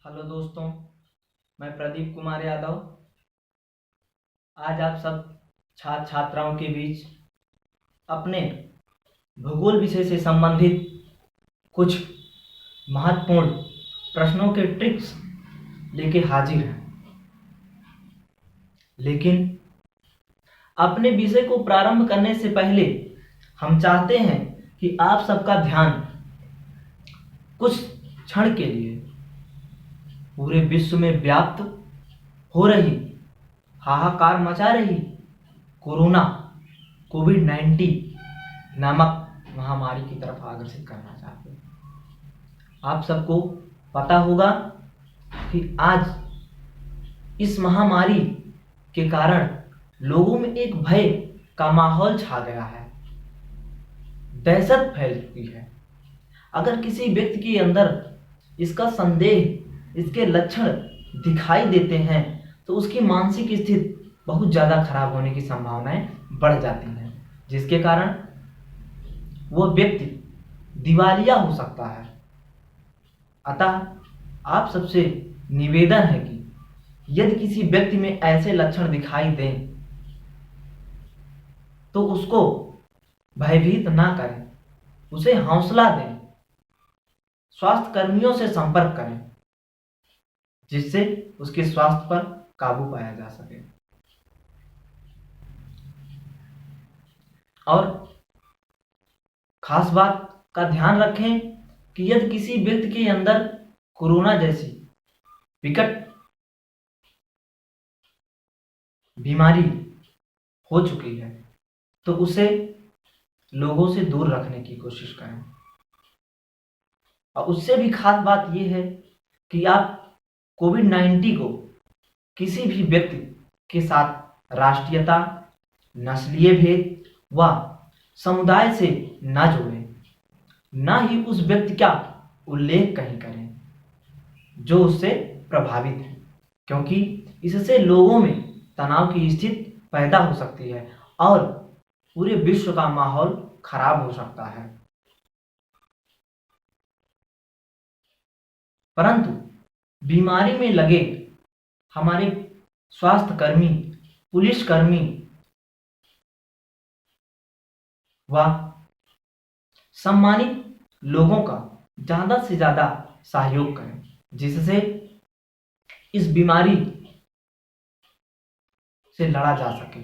Hello दोस्तों, मैं प्रदीप कुमार यादव आज आप सब छात्र छात्राओं के बीच अपने भूगोल विषय से संबंधित कुछ महत्वपूर्ण प्रश्नों के ट्रिक्स लेके हाजिर हैं। लेकिन अपने विषय को प्रारंभ करने से पहले हम चाहते हैं कि आप सबका ध्यान कुछ क्षण के लिए पूरे विश्व में व्याप्त हो रही, हाहाकार मचा रही कोविड-19 नामक महामारी की तरफ आकर्षित करना चाहते हैं। आप सबको पता होगा कि आज इस महामारी के कारण लोगों में एक भय का माहौल छा गया है, दहशत फैल चुकी है। अगर किसी व्यक्ति के अंदर इसका संदेह, इसके लक्षण दिखाई देते हैं तो उसकी मानसिक स्थिति बहुत ज़्यादा खराब होने की संभावनाएं बढ़ जाती हैं, जिसके कारण वह व्यक्ति दिवालिया हो सकता है। अतः आप सबसे निवेदन है कि यदि किसी व्यक्ति में ऐसे लक्षण दिखाई दें तो उसको भयभीत ना करें, उसे हौसला दें, स्वास्थ्य कर्मियों से संपर्क करें जिससे उसके स्वास्थ्य पर काबू पाया जा सके। और खास बात का ध्यान रखें कि यदि किसी व्यक्ति के अंदर कोरोना जैसी विकट बीमारी हो चुकी है तो उसे लोगों से दूर रखने की कोशिश करें। और उससे भी खास बात यह है कि आप कोविड-19 को किसी भी व्यक्ति के साथ राष्ट्रीयता, नस्लीय भेद व समुदाय से न जोड़ें, न ही उस व्यक्ति का उल्लेख कहीं करें जो उससे प्रभावित है, क्योंकि इससे लोगों में तनाव की स्थिति पैदा हो सकती है और पूरे विश्व का माहौल खराब हो सकता है। परंतु बीमारी में लगे हमारे स्वास्थ्य कर्मी, पुलिस कर्मी व सम्मानित लोगों का ज़्यादा से ज़्यादा सहयोग करें, जिससे इस बीमारी से लड़ा जा सके।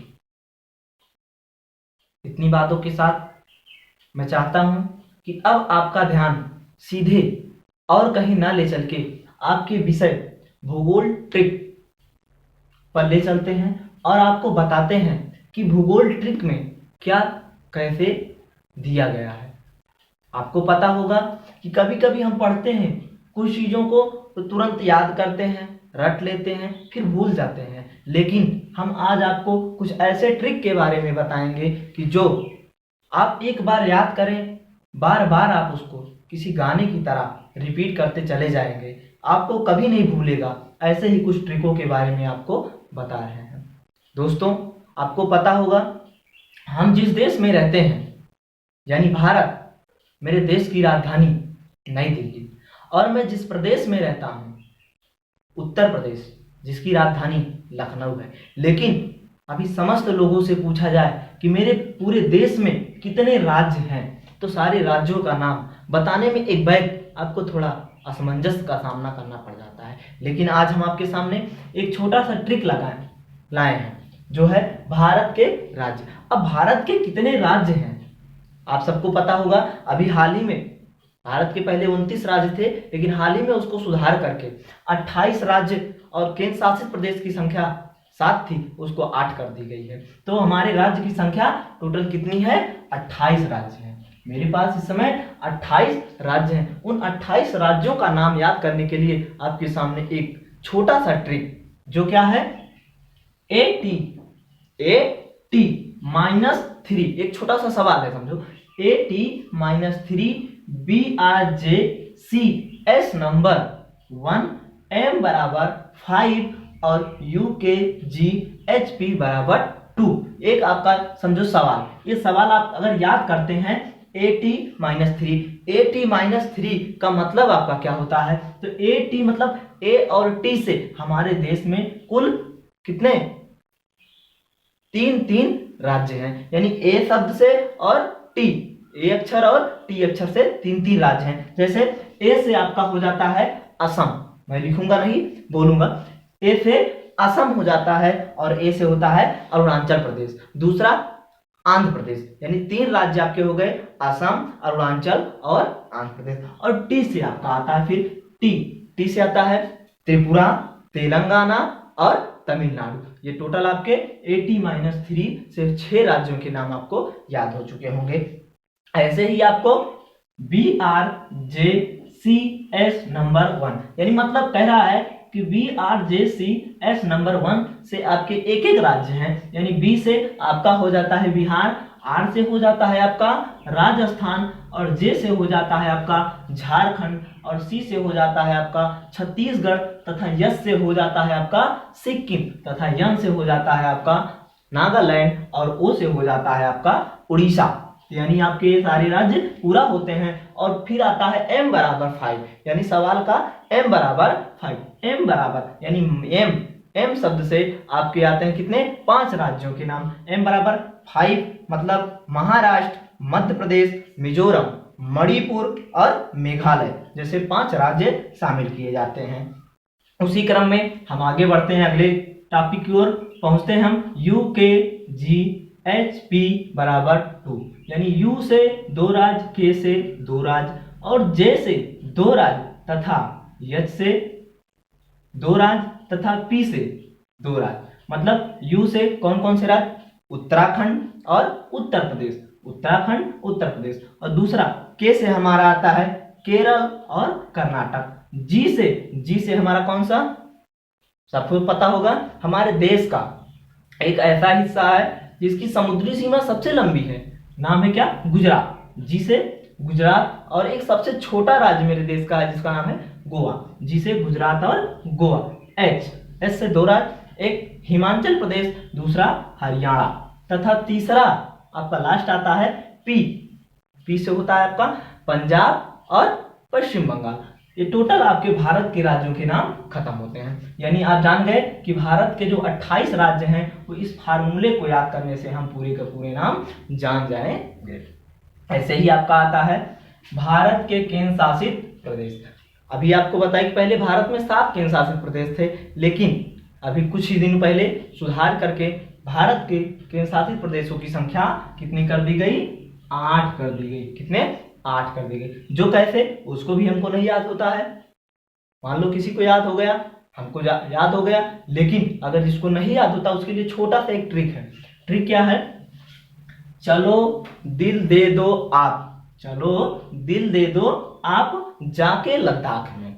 इतनी बातों के साथ मैं चाहता हूं कि अब आपका ध्यान सीधे और कहीं ना ले चल के आपके विषय भूगोल ट्रिक पर ले चलते हैं और आपको बताते हैं कि भूगोल ट्रिक में क्या कैसे दिया गया है। आपको पता होगा कि कभी कभी हम पढ़ते हैं कुछ चीज़ों को तो तुरंत याद करते हैं, रट लेते हैं, फिर भूल जाते हैं, लेकिन हम आज आपको कुछ ऐसे ट्रिक के बारे में बताएंगे कि जो आप एक बार याद करें, बार बार आप उसको किसी गाने की तरह रिपीट करते चले जाएंगे, आपको कभी नहीं भूलेगा। ऐसे ही कुछ ट्रिकों के बारे में आपको बता रहे हैं। दोस्तों, आपको पता होगा हम जिस देश में रहते हैं यानी भारत, मेरे देश की राजधानी नई दिल्ली, और मैं जिस प्रदेश में रहता हूँ उत्तर प्रदेश, जिसकी राजधानी लखनऊ है। लेकिन अभी समस्त लोगों से पूछा जाए कि मेरे पूरे देश में कितने राज्य हैं तो सारे राज्यों का नाम बताने में एक बैग आपको थोड़ा असमंजस का सामना करना पड़ जाता है। लेकिन आज हम आपके सामने एक छोटा सा ट्रिक लाए हैं जो है भारत के राज्य। अब भारत के कितने राज्य हैं आप सबको पता होगा। अभी हाल ही में भारत के पहले 29 राज्य थे, लेकिन हाल ही में उसको सुधार करके 28 राज्य और केंद्र शासित प्रदेश की संख्या 7 थी, उसको 8 कर दी गई है। तो हमारे राज्य की संख्या टोटल कितनी है? 28 राज्य हैं। मेरे पास इस समय 28 राज्य हैं। उन 28 राज्यों का नाम याद करने के लिए आपके सामने एक छोटा सा ट्रिक, जो क्या है, AT-3, एक छोटा सा सवाल है, समझो। AT-3 BRJCS नंबर 1, M बराबर 5 और UKGHP बराबर 2। एक आपका समझो सवाल, ये सवाल आप अगर याद करते हैं AT-3। AT-3 का मतलब आपका क्या होता है? तो AT मतलब A और T से हमारे देश में कुल कितने तीन राज्य हैं, यानी A शब्द से और T, A अक्षर और T अक्षर से तीन राज्य हैं। जैसे A से आपका हो जाता है असम, मैं लिखूंगा नहीं बोलूंगा, A से असम हो जाता है और A से होता है अरुणाचल प्रदेश, दूसरा आंध्र प्रदेश, यानी तीन राज्य आपके हो गए, असम, अरुणाचल और आंध्र प्रदेश। और टी से आपका आता है फिर टी से आता है त्रिपुरा, तेलंगाना और तमिलनाडु। ये टोटल आपके AT-3 से 6 राज्यों के नाम आपको याद हो चुके होंगे। ऐसे ही आपको BRJCS नंबर 1, यानी मतलब कह रहा है कि BRJCS नंबर 1 से आपके एक राज्य हैं, यानी B से आपका हो जाता है बिहार, R से हो जाता है आपका राजस्थान, और J से हो जाता है आपका झारखंड, और C से हो जाता है आपका छत्तीसगढ़, तथा S से हो जाता है आपका सिक्किम, तथा N से हो जाता है आपका नागालैंड, और O से हो जाता है आपका उड़ीसा। यानी आपके ये सारे राज्य पूरा होते हैं। और फिर आता है M बराबर 5, यानी सवाल का M बराबर 5, M बराबर यानी M शब्द से आपके आते हैं कितने 5 राज्यों के नाम। M बराबर 5 मतलब महाराष्ट्र, मध्य प्रदेश, मिजोरम, मणिपुर और मेघालय जैसे 5 राज्य शामिल किए जाते हैं। उसी क्रम में हम आगे बढ़ते हैं, अगले टॉपिक की ओर पहुंचते हैं हम। UKGHP बराबर 2, यानी U से 2 राज्य, K से 2 राज्य और J से 2 राज्य तथा H से 2 राज्य तथा P से 2 राज्य। मतलब U से कौन कौन से राज्य? उत्तराखंड और उत्तर प्रदेश, उत्तराखंड उत्तर प्रदेश। और दूसरा K से हमारा आता है केरल और कर्नाटक। G से हमारा कौन सा? सबको पता होगा, हमारे देश का एक ऐसा हिस्सा है जिसकी समुद्री सीमा सबसे लंबी है, नाम है क्या? गुजरात। जी से गुजरात। और एक सबसे छोटा राज्य मेरे देश का है जिसका नाम है गोवा। जी से गुजरात और गोवा। एस से 2 राज्य, एक हिमाचल प्रदेश, दूसरा हरियाणा, तथा तीसरा आपका लास्ट आता है पी से होता है आपका पंजाब और पश्चिम बंगाल। ये टोटल आपके भारत के राज्यों के नाम खत्म होते हैं। यानी आप जान गए कि भारत के जो 28 राज्य हैं वो इस फार्मूले को याद करने से हम पूरे के पूरे नाम जान जाएंगे। ऐसे ही आपका आता है भारत के केंद्र शासित प्रदेश। अभी आपको बताया कि पहले भारत में 7 केंद्र शासित प्रदेश थे, लेकिन अभी कुछ ही दिन पहले सुधार करके भारत के केंद्र शासित प्रदेशों की संख्या कितनी कर दी गई? 8 कर दी गई। कितने? 8 कर दी गई। जो कैसे उसको भी हमको नहीं याद होता है। मान लो किसी को याद हो गया, हमको याद हो गया, लेकिन अगर जिसको नहीं याद होता उसके लिए छोटा सा एक ट्रिक है। ट्रिक क्या है? चलो दिल दे दो आप, चलो दिल दे दो आप जाके लद्दाख में,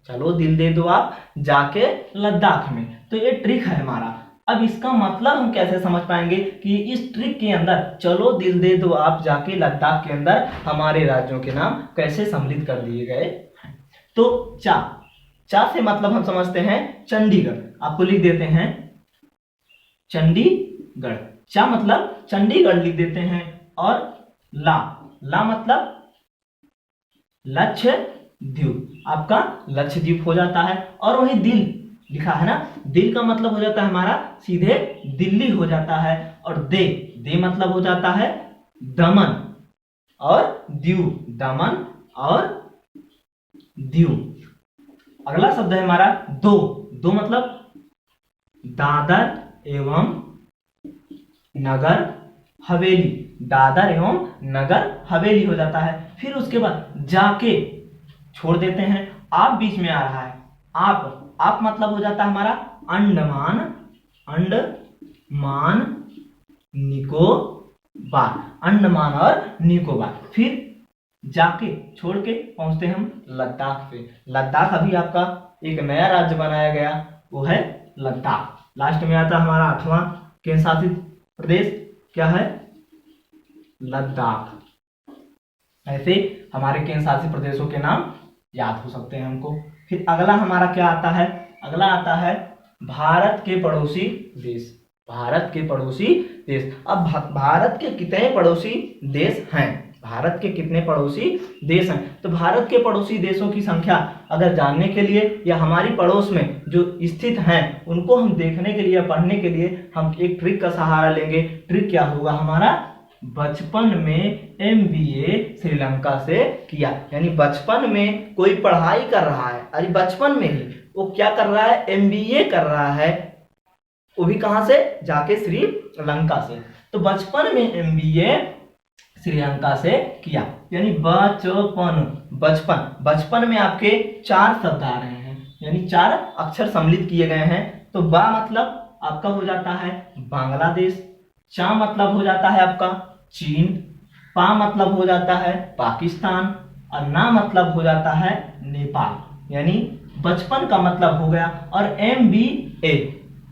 चलो दिल दे दो आप जाके लद्दाख में। तो ये ट्रिक है हमारा। अब इसका मतलब हम कैसे समझ पाएंगे कि इस ट्रिक के अंदर चलो दिल दे दो आप जाके लद्दाख के अंदर हमारे राज्यों के नाम कैसे सम्मिलित कर दिए गए। तो चा से मतलब हम समझते हैं चंडीगढ़। आपको लिख देते हैं चंडीगढ़। चा मतलब चंडीगढ़ लिख देते हैं। और ला मतलब लक्षद्वीप, आपका लक्षद्वीप हो जाता है। और वही दिल लिखा है ना, दिल का मतलब हो जाता है हमारा सीधे दिल्ली हो जाता है। और दे मतलब हो जाता है दमन और दीव, दमन और दीव। अगला शब्द है हमारा दो मतलब दादर एवं नगर हवेली, दादर एवं नगर हवेली हो जाता है। फिर उसके बाद जाके छोड़ देते हैं, आप बीच में आ रहा है। आप मतलब हो जाता है हमारा अंडमान निकोबार, अंडमान और निकोबार। फिर जाके छोड़ के पहुंचते हम लद्दाख पे। लद्दाख अभी आपका एक नया राज्य बनाया गया, वो है लद्दाख। लास्ट में आता है हमारा 8वां केंद्र शासित प्रदेश, क्या है? लद्दाख। ऐसे हमारे केंद्र शासित प्रदेशों के नाम याद हो सकते हैं हमको। फिर अगला हमारा क्या आता है? अगला आता है भारत के पड़ोसी देश। भारत के पड़ोसी देश। अब भारत के कितने पड़ोसी देश हैं भारत के कितने पड़ोसी देश हैं। तो भारत के पड़ोसी देशों की संख्या अगर जानने के लिए या हमारी पड़ोस में जो स्थित हैं उनको हम देखने के लिए या पढ़ने के लिए हम एक ट्रिक का सहारा लेंगे। ट्रिक क्या होगा हमारा, बचपन में एमबीए श्रीलंका से किया। यानी बचपन में कोई पढ़ाई कर रहा है, अरे बचपन में ही वो क्या कर रहा है, एमबीए कर रहा है, वो भी कहां से, जाके श्रीलंका से। तो बचपन में एमबीए श्रीलंका से किया। यानी बचपन, बचपन, बचपन में आपके 4 शब्द आ रहे हैं, यानी 4 अक्षर सम्मिलित किए गए हैं। तो बा मतलब आपका हो जाता है बांग्लादेश, चा मतलब हो जाता है आपका चीन, पा मतलब हो जाता है पाकिस्तान और ना मतलब हो जाता है नेपाल। यानी बचपन का मतलब हो गया। और एम बी ए,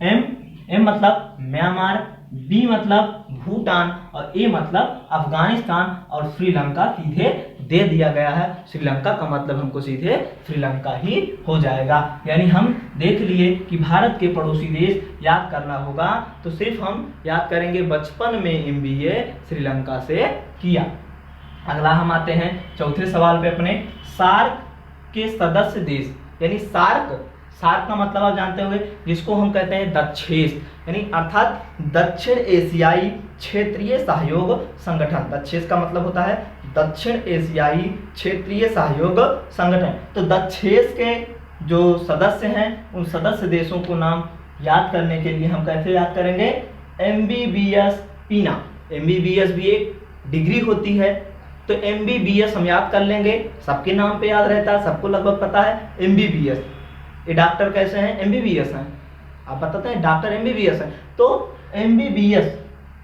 एम मतलब म्यांमार, बी मतलब भूटान और ए मतलब अफगानिस्तान और श्रीलंका सीधे दे दिया गया है। श्रीलंका का मतलब हमको सीधे श्रीलंका ही हो जाएगा। यानी हम देख लिए कि भारत के पड़ोसी देश याद करना होगा तो सिर्फ हम याद करेंगे बचपन में एमबीए श्रीलंका से किया। अगला हम आते हैं चौथे सवाल पे अपने। सार्क के सदस्य देश, यानी सार्क, सार्क का मतलब आप जानते होंगे जिसको हम कहते हैं दक्षेश, यानी अर्थात दक्षिण एशियाई क्षेत्रीय सहयोग संगठन। दक्षेश का मतलब होता है दक्षिण एशियाई क्षेत्रीय सहयोग संगठन। तो दक्षेश के जो सदस्य हैं उन सदस्य देशों को नाम याद करने के लिए हम कैसे याद करेंगे, एमबीबीएस पीना। एमबीबीएस भी एक डिग्री होती है, तो एमबीबीएस हम याद कर लेंगे, सबके नाम पे याद रहता है, सबको लगभग पता है एमबीबीएस। ये डॉक्टर कैसे हैं, एमबीबीएस हैं, आप बताते हैं डॉक्टर एमबीबीएस हैं। तो एमबीबीएस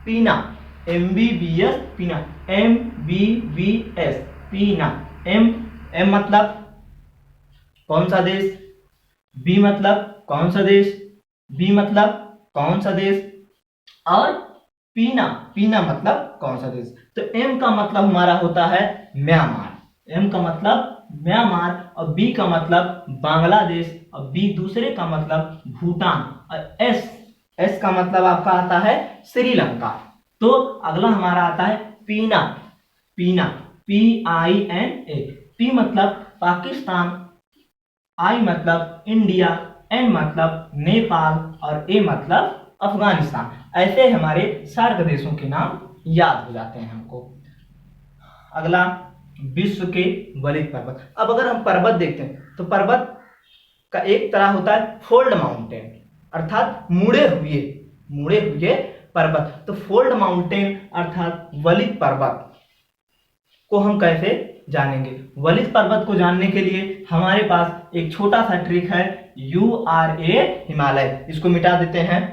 पीना, एमबीबीएस पीना, एमबीबीएस पीना। एम मतलब कौन सा देश, बी मतलब कौन सा देश, बी मतलब कौन सा देश और पीना, पीना मतलब कौन सा देश। तो एम का मतलब हमारा होता है म्यांमार, एम का मतलब म्यांमार और बी का मतलब बांग्लादेश और बी दूसरे का मतलब भूटान और एस का मतलब आपका आता है श्रीलंका। तो अगला हमारा आता है पीना, पीना PINA। पी मतलब पाकिस्तान, आई मतलब इंडिया, एन मतलब नेपाल और ए मतलब अफगानिस्तान। ऐसे हमारे सार्क देशों के नाम याद हो जाते हैं हमको। अगला विश्व के वलित पर्वत। अब अगर हम पर्वत देखते हैं तो पर्वत का एक तरह होता है फोल्ड माउंटेन, अर्थात मुड़े हुए पर्वत। तो फोल्ड माउंटेन अर्थात वलित पर्वत को हम कैसे जानेंगे। वलित पर्वत को जानने के लिए हमारे पास एक छोटा सा ट्रिक है, URA हिमालय। इसको मिटा देते हैं।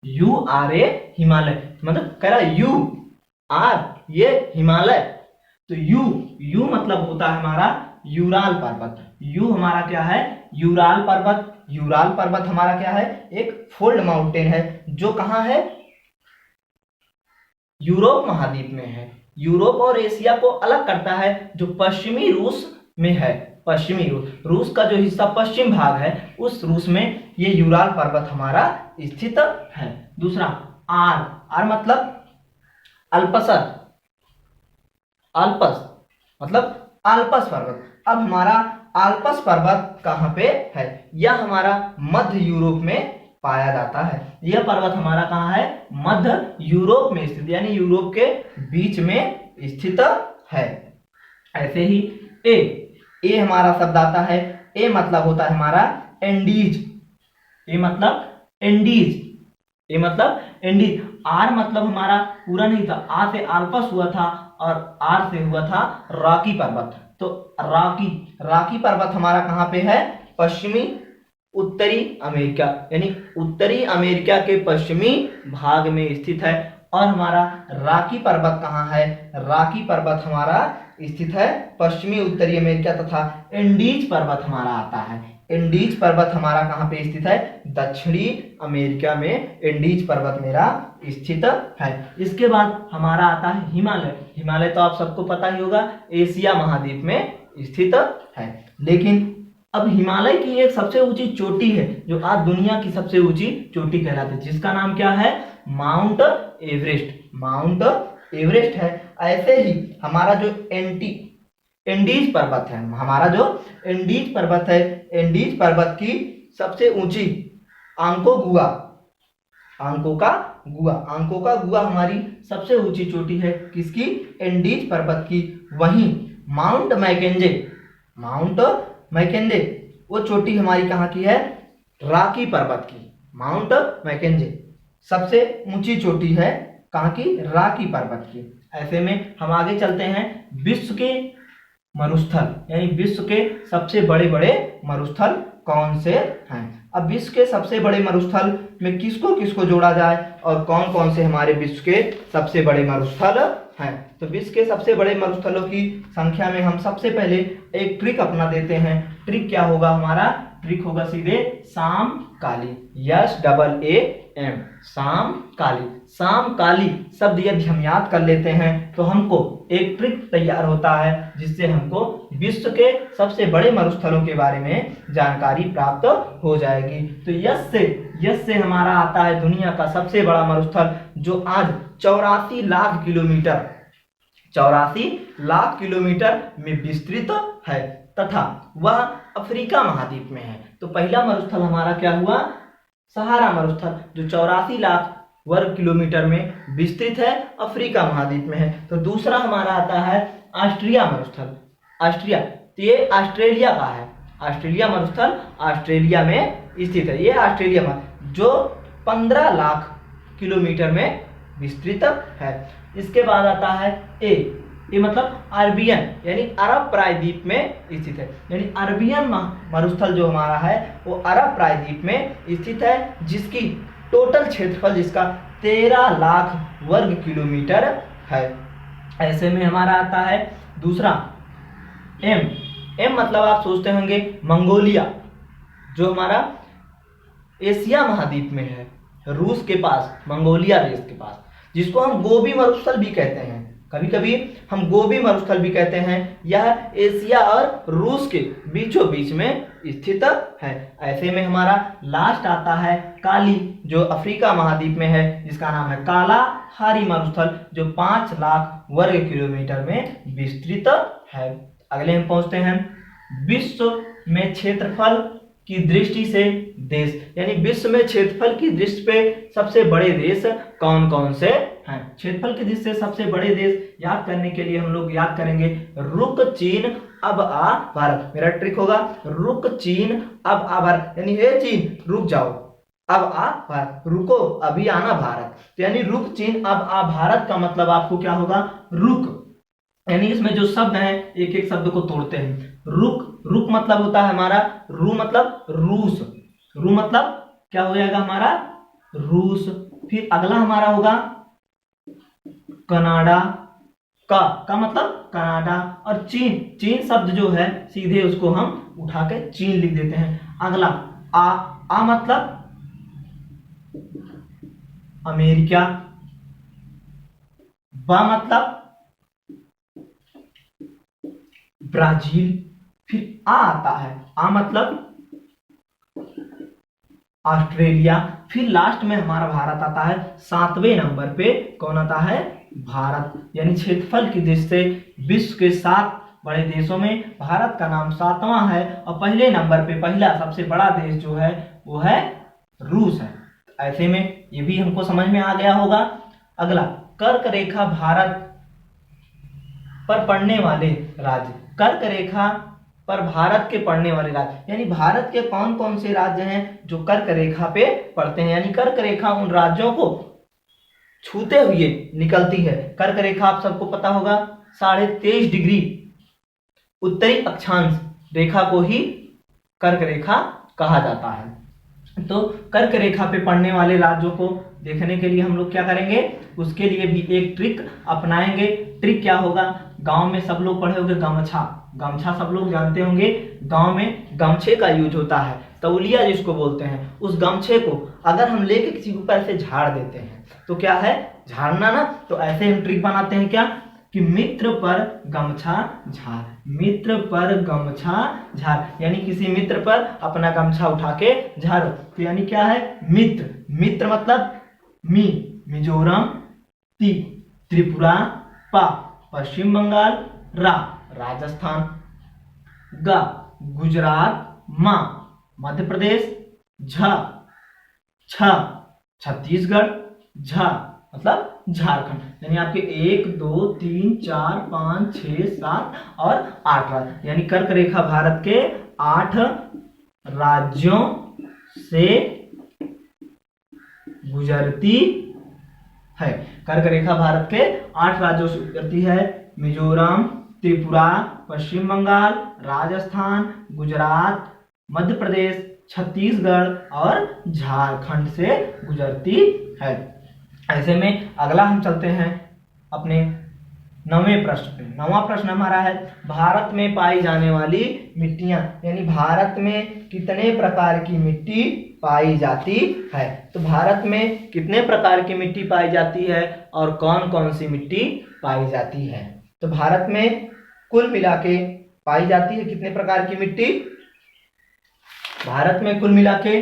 URA हिमालय मतलब कह रहा यू आर ये हिमालय। तो यू मतलब होता है हमारा यूराल पर्वत। यू हमारा क्या है, यूराल पर्वत। यूराल पर्वत हमारा क्या है, एक फोल्ड माउंटेन है जो कहां है, यूरोप महाद्वीप में है। यूरोप और एशिया को अलग करता है जो पश्चिमी रूस में है। पश्चिमी रूस का जो हिस्सा पश्चिम भाग है उस रूस में ये यूराल पर्वत हमारा स्थित है। दूसरा आर मतलब अल्पसर, अल्पस मतलब आल्पस पर्वत। अब हमारा आल्पस पर्वत कहां पे है, यह हमारा मध्य यूरोप में पाया जाता है। यह पर्वत हमारा कहां है, मध्य यूरोप में स्थित, यानी यूरोप के बीच में स्थित है। ऐसे ही ए हमारा शब्द आता है, ए मतलब होता है हमारा एंडीज। ए मतलब एंडीज, ए मतलब एंडीज। आर मतलब हमारा पूरा नहीं था, आ से आल्पस हुआ था और आर से हुआ था रॉकी पर्वत। तो रॉकी पर्वत हमारा कहां पे है, पश्चिमी उत्तरी अमेरिका, यानी उत्तरी अमेरिका के पश्चिमी भाग में स्थित है। और हमारा रॉकी पर्वत कहां है, रॉकी पर्वत हमारा स्थित है पश्चिमी उत्तरी अमेरिका तथा एंडीज पर्वत हमारा आता है। एंडीज पर्वत हमारा कहां पे स्थित है, दक्षिणी अमेरिका में एंडीज पर्वत मेरा स्थित है। इसके बाद हमारा आता है हिमालय। हिमालय तो आप सबको पता ही होगा, एशिया महाद्वीप में स्थित है। लेकिन अब हिमालय की एक सबसे ऊंची चोटी है जो आज दुनिया की सबसे ऊंची चोटी कहलाती है, जिसका नाम क्या है? Mount Everest. माउंट एवरेस्ट है। ऐसे ही हमारा जो एंडीज पर्वत है, हमारा जो एंडीज पर्वत है, एंडीज पर्वत की सबसे ऊंची आंकोगुआ, आंकोका गुआ हमारी सबसे ऊंची चोटी है। किसकी? एंडीज पर्वत की। वहीं माउंट मैकेंजे वो चोटी हमारी कहाँ की है? रॉकी पर्वत की। माउंट मैकेंजे सबसे ऊंची चोटी है कहाँ की? रॉकी पर्वत की। ऐसे में हम आगे चलते हैं। विश्व के मरुस्थल यानी विश्व के सबसे बड़े बड़े मरुस्थल कौन से हैं? अब विश्व के सबसे बड़े मरुस्थल में किसको किसको जोड़ा जाए और कौन कौन से हमारे विश्व के सबसे बड़े मरुस्थल हैं? तो विश्व के सबसे बड़े मरुस्थलों की संख्या में हम सबसे पहले एक ट्रिक अपना देते हैं। ट्रिक क्या होगा हमारा? ट्रिक होगा सीधे समकाली, SAAM, समकाली शब्द यदि हम याद कर लेते हैं तो हमको एक ट्रिक तैयार होता है जिससे हमको विश्व के सबसे बड़े मरुस्थलों के बारे में जानकारी प्राप्त हो जाएगी। तो यस से हमारा आता है दुनिया का सबसे बड़ा मरुस्थल जो आज 84 लाख किलोमीटर में विस्तृत है तथा वह अफ्रीका महाद्वीप में है। तो पहला मरुस्थल हमारा क्या हुआ? सहारा मरुस्थल जो 84 लाख वर्ग किलोमीटर में विस्तृत है, अफ्रीका महाद्वीप में है। तो दूसरा हमारा आता है ऑस्ट्रिया मरुस्थल। ऑस्ट्रिया तो ये ऑस्ट्रेलिया का है। ऑस्ट्रेलिया मरुस्थल ऑस्ट्रेलिया में स्थित है। ये ऑस्ट्रेलिया में जो 15 लाख किलोमीटर में विस्तृत है। इसके बाद आता है ये मतलब अरबियन यानी अरब प्रायद्वीप में स्थित है। यानी अरबियन मरुस्थल जो हमारा है वो अरब प्रायद्वीप में स्थित है, जिसकी टोटल क्षेत्रफल जिसका 13 लाख वर्ग किलोमीटर है। ऐसे में हमारा आता है दूसरा एम मतलब आप सोचते होंगे मंगोलिया जो हमारा एशिया महाद्वीप में है, रूस के पास, मंगोलिया देश के पास, जिसको हम गोबी मरुस्थल भी कहते हैं। कभी कभी हम गोबी मरुस्थल भी कहते हैं। यह एशिया और रूस के बीचों बीच में स्थित है। ऐसे में हमारा लास्ट आता है काली जो अफ्रीका महाद्वीप में है, जिसका नाम है कालाहारी मरुस्थल जो 5 लाख वर्ग किलोमीटर में विस्तृत है। अगले हम पहुंचते हैं विश्व में क्षेत्रफल की दृष्टि से देश, यानी विश्व में क्षेत्रफल की दृष्टि पे सबसे बड़े देश कौन कौन से हैं? क्षेत्रफल की दृष्टि से सबसे बड़े देश याद करने के लिए हम लोग याद करेंगे रुक चीन अब आ भारत। मेरा ट्रिक होगा रुक चीन अब आ भारत, यानी हे चीन रुक जाओ, अब आ भारत, रुको अभी आना भारत। तो यानी रुक चीन अब आ भारत का मतलब आपको क्या होगा? रुक, यानी इसमें जो शब्द हैं एक एक शब्द को तोड़ते हैं। रुक मतलब होता है हमारा रू मतलब रूस, रू मतलब क्या हो जाएगा हमारा? रूस। फिर अगला हमारा होगा कनाडा, का मतलब कनाडा। और चीन शब्द जो है सीधे उसको हम उठा के चीन लिख देते हैं। अगला आ मतलब अमेरिका, बा मतलब ब्राजील। फिर आ आता है, आ मतलब ऑस्ट्रेलिया। फिर लास्ट में हमारा भारत आता है 7वें नंबर पे। कौन आता है? भारत। यानी क्षेत्रफल की दृष्टि से विश्व के 7 बड़े देशों में भारत का नाम 7वां है और पहले नंबर पे पहला सबसे बड़ा देश जो है वो है रूस है। ऐसे में ये भी हमको समझ में आ गया होगा। अगला कर्क रेखा भारत पर पड़ने वाले राज्य, कर्क रेखा पर भारत के पड़ने वाले राज्य, यानी भारत के कौन कौन से राज्य हैं जो कर्क रेखा पे पड़ते हैं। यानी कर्क रेखा उन राज्यों को छूते हुए निकलती है। कर्क रेखा आप सबको पता होगा 23.5 डिग्री उत्तरी अक्षांश रेखा को ही कर्क रेखा कहा जाता है। तो कर्क रेखा पे पड़ने वाले राज्यों को देखने के लिए हम लोग क्या करेंगे? उसके लिए भी एक ट्रिक अपनाएंगे। ट्रिक क्या होगा? गांव में सब लोग पढ़े होंगे गमछा सब लोग जानते होंगे। गांव में गमछे का यूज होता है, तौलिया जिसको बोलते हैं। उस गमछे को अगर हम लेके किसी के ऊपर ऐसे झाड़ देते हैं तो क्या है? झाड़ना ना। तो ऐसे हम ट्रिक बनाते हैं क्या? कि मित्र पर गमछा झार, मित्र पर गमछा झार, यानी किसी मित्र पर अपना गमछा उठा के झारो। तो यानी क्या है मित्र, मित्र मतलब मी मिजोरम, ती त्रिपुरा, पा पश्चिम बंगाल, रा राजस्थान, गा गुजरात, मा मध्य प्रदेश, झ छ छत्तीसगढ़, झा मतलब झारखंड। यानी आपके 1 2 3 4 5 6 7 और 8 राज्य, यानी कर्क रेखा भारत के 8 राज्यों से गुजरती है। कर्क रेखा भारत के 8 राज्यों से गुजरती है। मिजोरम, त्रिपुरा, पश्चिम बंगाल, राजस्थान, गुजरात, मध्य प्रदेश, छत्तीसगढ़ और झारखंड से गुजरती है। ऐसे में अगला हम चलते हैं अपने 9वें प्रश्न पे। 9वां प्रश्न हमारा है भारत में पाई जाने वाली मिट्टियां, यानी भारत में कितने प्रकार की मिट्टी पाई जाती है। तो भारत में कितने प्रकार की मिट्टी पाई जाती है और कौन कौन सी मिट्टी पाई जाती है। तो भारत में कुल मिला के पाई जाती है कितने प्रकार की मिट्टी। भारत में कुल मिला के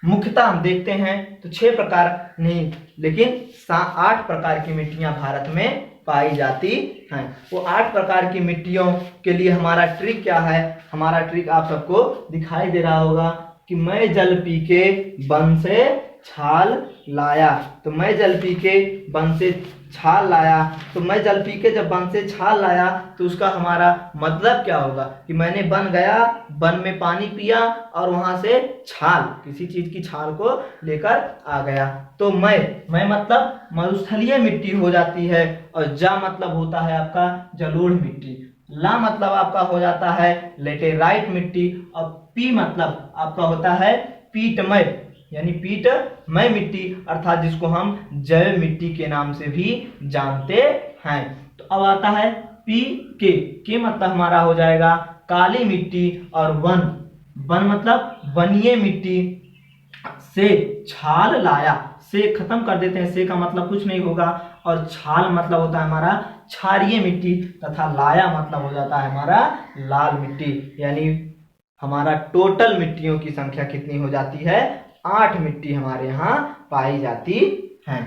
मुख्यतः हम देखते हैं तो 6 प्रकार नहीं, लेकिन 8 प्रकार की मिट्टियां भारत में पाई जाती हैं। वो 8 प्रकार की मिट्टियों के लिए हमारा ट्रिक क्या है। हमारा ट्रिक आप सबको दिखाई दे रहा होगा कि मैं जल पी के बन से छाल लाया। तो मैं जल पी के बन से छाल लाया, तो मैं जल पी के जब बन से छाल लाया तो उसका हमारा मतलब क्या होगा कि मैंने बन गया, बन में पानी पिया और वहां से छाल, किसी चीज की छाल को लेकर आ गया। तो मैं मतलब मरुस्थलीय मिट्टी हो जाती है, और जा मतलब होता है आपका जलोढ़ मिट्टी, ला मतलब आपका हो जाता है लेटेराइट मिट्टी, और पी मतलब आपका होता है पीटमय, यानी पीटमय मिट्टी, अर्थात जिसको हम जैव मिट्टी के नाम से भी जानते हैं। तो अब आता है पी के मतलब हमारा हो जाएगा काली मिट्टी, और वन मतलब वनीय मिट्टी से छाल लाया, से खत्म कर देते हैं, से का मतलब कुछ नहीं होगा, और छाल मतलब होता है हमारा क्षारीय मिट्टी, तथा लाया मतलब हो जाता है हमारा लाल मिट्टी। यानी हमारा टोटल मिट्टियों की संख्या कितनी हो जाती है, 8 मिट्टी हमारे यहाँ पाई जाती हैं।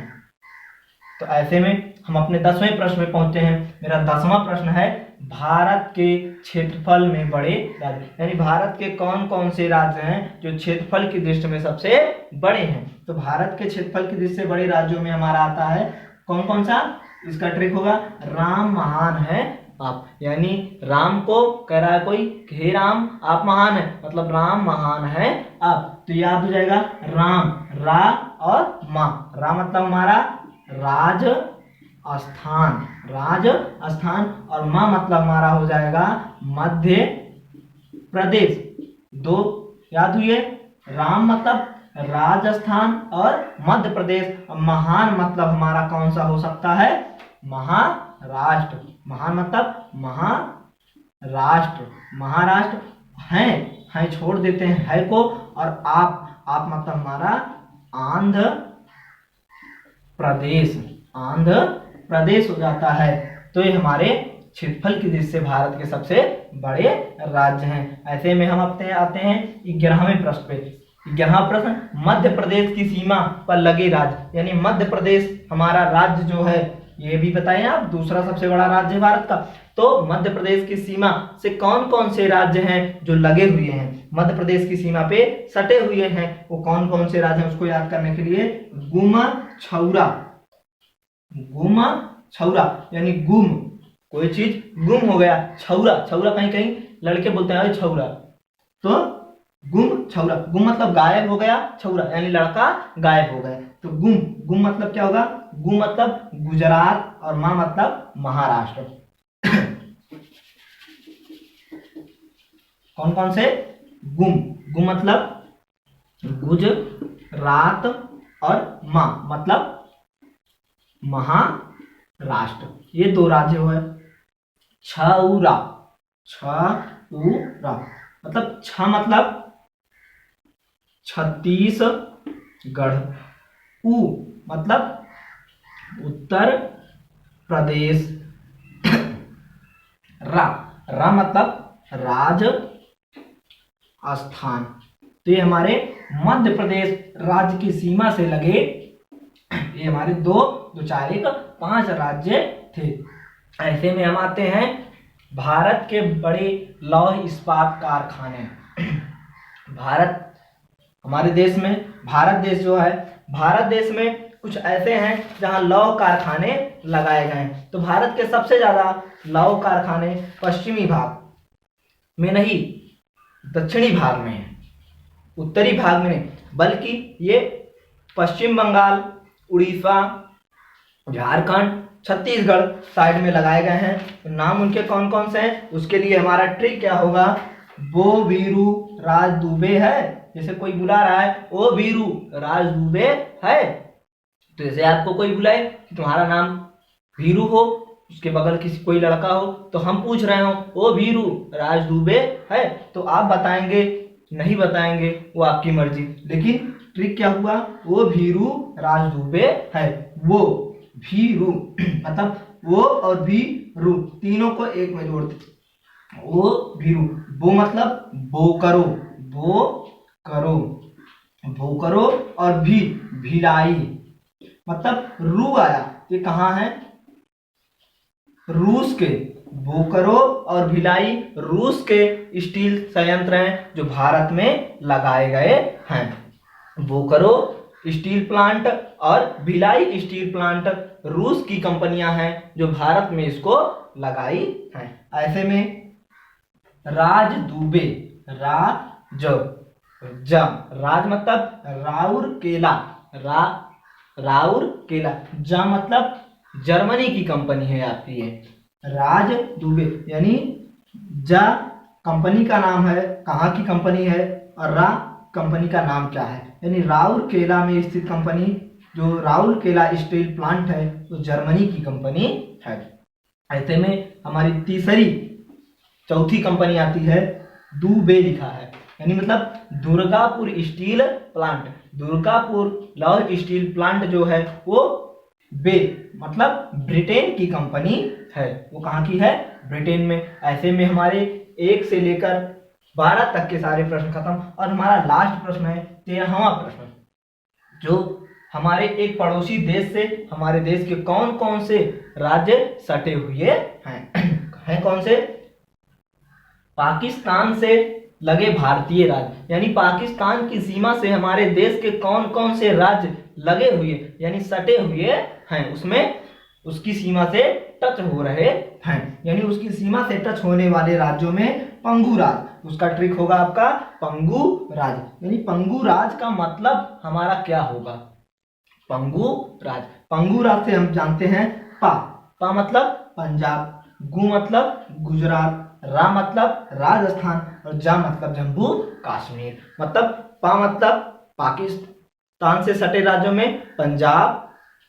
तो ऐसे में हम अपने 10वें प्रश्न में पहुंचते हैं। मेरा 10वां प्रश्न है भारत के क्षेत्रफल में बड़े राज्य, यानी भारत के कौन कौन से राज्य हैं जो क्षेत्रफल की दृष्टि में सबसे बड़े हैं। तो भारत के क्षेत्रफल की दृष्टि से बड़े राज्यों में हमारा आता है कौन कौन सा। इसका ट्रिक होगा राम महान है आप, यानी राम को कह रहा है कोई कि हे राम आप महान है, मतलब राम महान है आप। तो याद हो जाएगा राम, रा और मा। रा मतलब हमारा राज स्थान, राजस्थान, और मा मतलब हमारा हो जाएगा मध्य प्रदेश। 2 याद हुए, राम मतलब राजस्थान और मध्य प्रदेश। महान मतलब हमारा कौन सा हो सकता है, महाराष्ट्र। महान मतलब महाराष्ट्र, महाराष्ट्र। हैं छोड़ देते हैं है को, और आप मतलब हमारा आंध्र प्रदेश, आंध्र प्रदेश हो जाता है। तो ये हमारे क्षेत्रफल की दृष्टि से भारत के सबसे बड़े राज्य हैं। ऐसे में हम आते हैं 11वें प्रश्न पे। 11वां प्रश्न मध्य प्रदेश की सीमा पर लगे राज्य, यानी मध्य प्रदेश हमारा राज्य जो है, ये भी बताएं आप, दूसरा सबसे बड़ा राज्य भारत का। तो मध्य प्रदेश की सीमा से कौन कौन से राज्य हैं जो लगे हुए हैं, मध्य प्रदेश की सीमा पे सटे हुए हैं, वो कौन कौन से राज्य हैं उसको याद करने के लिए गुम छौरा, गुम छौरा यानी गुम, कोई चीज गुम हो गया, छौरा, छौरा कहीं कहीं लड़के बोलते हैं छौरा, तो गुम छौरा, गुम मतलब गायब हो गया, छौरा यानी लड़का गायब हो गया। तो गुम मतलब क्या होगा, गुम मतलब गुजरात, और मा मतलब महाराष्ट्र। कौन कौन से गुम मतलब गुजरात, और मा मतलब महाराष्ट्र, ये 2 राज्य हुए। छौरा, छौरा मतलब छ मतलब छत्तीसगढ़, उ मतलब उत्तर प्रदेश, रा, रा मतलब राजस्थान। तो ये हमारे मध्य प्रदेश राज्य की सीमा से लगे, ये हमारे दो दो चार एक 5 राज्य थे। ऐसे में हम आते हैं भारत के बड़े लौह इस्पात कारखाने। भारत, हमारे देश में, भारत देश जो है, भारत देश में कुछ ऐसे हैं जहां लौह कारखाने लगाए गए हैं। तो भारत के सबसे ज्यादा लौह कारखाने पश्चिमी भाग में नहीं, दक्षिणी भाग में है, उत्तरी भाग में नहीं, बल्कि ये पश्चिम बंगाल, उड़ीसा, झारखंड, छत्तीसगढ़ साइड में लगाए गए हैं। तो नाम उनके कौन कौन से हैं, उसके लिए हमारा ट्रिक क्या होगा, वो वीरू राज दुबे है। जैसे कोई बुला रहा है, ओ वीरू राज दुबे है, तो जैसे आपको कोई बुलाए कि तुम्हारा नाम वीरू हो, उसके बगल किसी कोई लड़का हो, तो हम पूछ रहे हो ओ वीरू राज दुबे है, तो आप बताएंगे, नहीं बताएंगे वो आपकी मर्जी। लेकिन ट्रिक क्या हुआ, वो भीरू राज दुबे है, वो भीरू मतलब वो और भी रू तीनों को एक में जोड़ते, वो भीरू। वो मतलब बो करो, बो करो, बो करो, और भी भिलाई मतलब रू आया, ये कहाँ है, रूस के। बोकारो और भिलाई रूस के स्टील संयंत्र हैं जो भारत में लगाए गए हैं। बोकारो स्टील प्लांट और भिलाई स्टील प्लांट रूस की कंपनियां हैं जो भारत में इसको लगाई हैं। ऐसे में राज दुबे, राज राज मतलब राउर केला, राउर केला, जा मतलब जर्मनी की कंपनी है आपकी ये राज दुबे, यानी जा कंपनी का नाम है, कहाँ की कंपनी है, और रा कंपनी का नाम क्या है, यानी राउरकेला में स्थित कंपनी जो राउरकेला स्टील प्लांट है वो जर्मनी की कंपनी है। ऐसे में हमारी तीसरी चौथी कंपनी आती है दुबे, लिखा है, यानी मतलब दुर्गापुर स्टील प्लांट। दुर्गापुर लौह स्टील प्लांट जो है वो बे मतलब ब्रिटेन की कंपनी है, वो कहाँ की है, ब्रिटेन में। ऐसे में हमारे 1 से लेकर 12 तक के सारे प्रश्न खत्म, और हमारा लास्ट प्रश्न है 13वां प्रश्न, जो हमारे एक पड़ोसी देश से हमारे देश के कौन कौन से राज्य सटे हुए हैं कौन से, पाकिस्तान से लगे भारतीय राज्य, यानी पाकिस्तान की सीमा से हमारे देश के कौन कौन से राज्य लगे हुए यानी सटे हुए हैं, उसमें उसकी सीमा से टच हो रहे हैं, यानी उसकी सीमा से टच होने वाले राज्यों में पंगु राज, उसका ट्रिक होगा आपका पंगु राज। यानी पंगु राज का मतलब हमारा क्या होगा, पंगु राज। पंगु राज से हम जानते हैं पा मतलब पंजाब, गु मतलब गुजरात, रा मतलब राजस्थान, और जा मतलब जम्मू कश्मीर। मतलब पा मतलब पाकिस्तान से सटे राज्यों में पंजाब,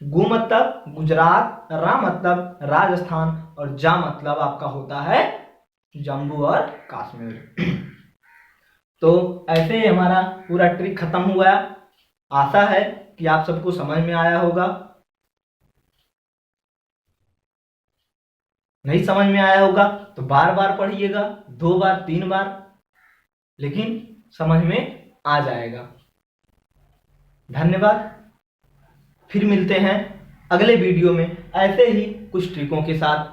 गु मतलब गुजरात, रा मतलब राजस्थान, और जा मतलब आपका होता है जम्मू और कश्मीर। तो ऐसे ही हमारा पूरा ट्रिक खत्म हुआ। आशा है कि आप सबको समझ में आया होगा। नहीं समझ में आया होगा तो बार बार पढ़िएगा, 2 बार 3 बार, लेकिन समझ में आ जाएगा। धन्यवाद। फिर मिलते हैं अगले वीडियो में ऐसे ही कुछ ट्रिकों के साथ।